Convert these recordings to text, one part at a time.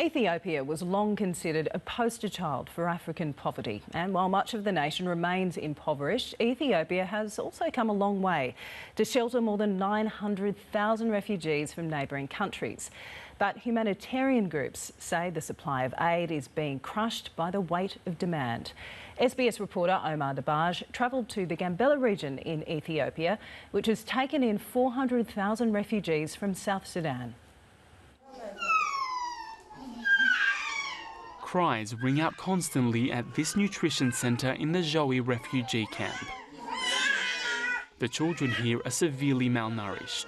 Ethiopia was long considered a poster child for African poverty, and while much of the nation remains impoverished, Ethiopia has also come a long way to shelter more than 900,000 refugees from neighbouring countries. But humanitarian groups say the supply of aid is being crushed by the weight of demand. SBS reporter Omar Dabbagh travelled to the Gambela region in Ethiopia, which has taken in 400,000 refugees from South Sudan. Cries ring out constantly at this nutrition centre in the Joey refugee camp. The children here are severely malnourished.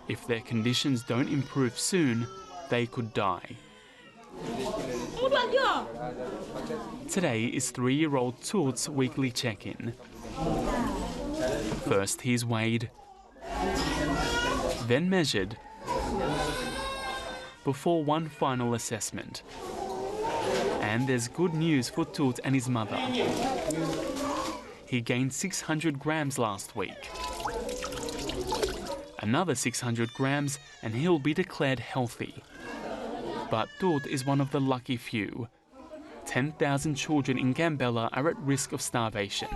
If their conditions don't improve soon, they could die. Today is 3-year-old Turt's weekly check-in. First he's weighed, then measured, before one final assessment. And there's good news for Tut and his mother. He gained 600 grams last week. Another 600 grams and he'll be declared healthy. But Tut is one of the lucky few. 10,000 children in Gambela are at risk of starvation.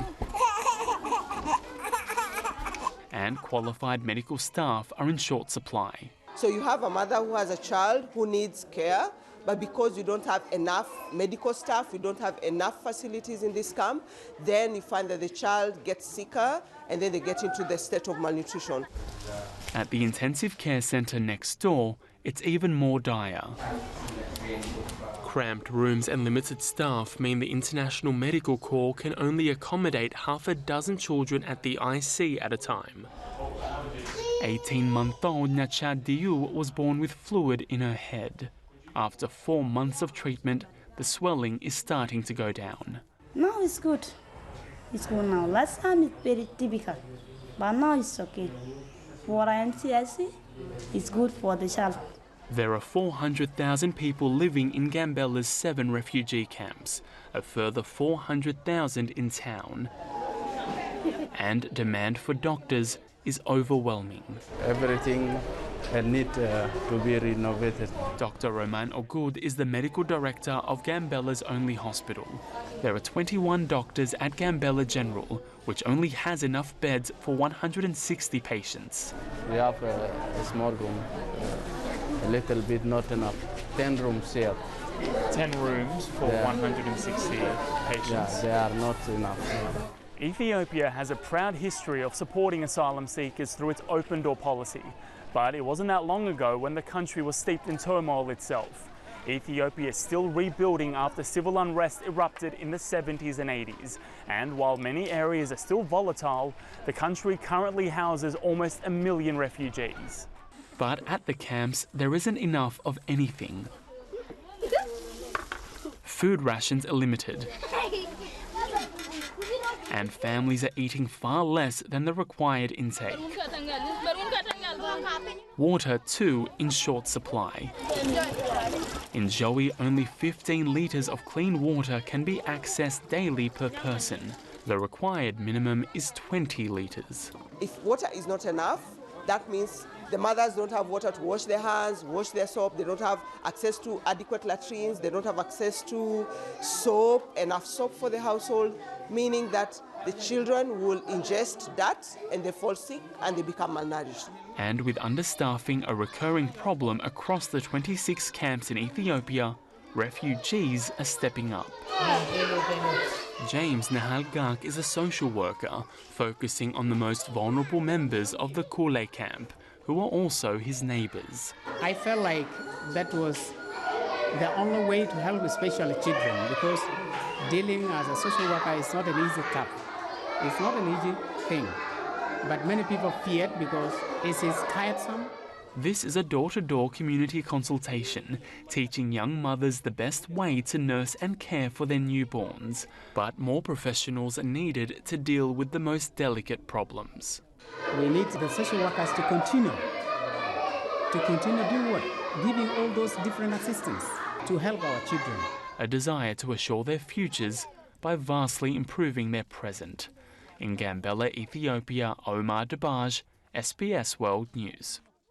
And qualified medical staff are in short supply. So you have a mother who has a child who needs care, but because you don't have enough medical staff, you don't have enough facilities in this camp, then you find that the child gets sicker and then they get into the state of malnutrition. At the intensive care centre next door, it's even more dire. Cramped rooms and limited staff mean the International Medical Corps can only accommodate half a dozen children at the IC at a time. 18-month-old Nachad Diu was born with fluid in her head. After 4 months of treatment, the swelling is starting to go down. Now it's good. It's good now. Last time it's very difficult, but now it's okay. For IMCIC, it's good for the child. There are 400,000 people living in Gambela's 7 refugee camps, a further 400,000 in town. And demand for doctors is overwhelming. Everything needs to be renovated. Dr. Roman Ogud is the medical director of Gambela's only hospital. There are 21 doctors at Gambela General, which only has enough beds for 160 patients. We have a small room, a little bit not enough. 10 rooms here. 10 rooms for 160 patients? Yeah, they are not enough. Ethiopia has a proud history of supporting asylum seekers through its open door policy. But it wasn't that long ago when the country was steeped in turmoil itself. Ethiopia is still rebuilding after civil unrest erupted in the 70s and 80s. And while many areas are still volatile, the country currently houses almost 1 million refugees. But at the camps, there isn't enough of anything. Food rations are limited. And families are eating far less than the required intake. Water, too, in short supply. In Joey, only 15 litres of clean water can be accessed daily per person. The required minimum is 20 litres. If water is not enough, that means the mothers don't have water to wash their hands, wash their soap, they don't have access to adequate latrines, they don't have access to soap, enough soap for the household, meaning that the children will ingest that and they fall sick and they become malnourished. And with understaffing a recurring problem across the 26 camps in Ethiopia, refugees are stepping up. James Nahalgak is a social worker focusing on the most vulnerable members of the Kule camp, who are also his neighbours. I felt like that was the only way to help especially children, because dealing as a social worker is not an easy task. It's not an easy thing, but many people fear it because it is tiresome. This is a door-to-door community consultation, teaching young mothers the best way to nurse and care for their newborns. But more professionals are needed to deal with the most delicate problems. We need the social workers to continue doing what? Giving all those different assistance to help our children. A desire to assure their futures by vastly improving their present. In Gambela, Ethiopia, Omar Dabbagh, SBS World News.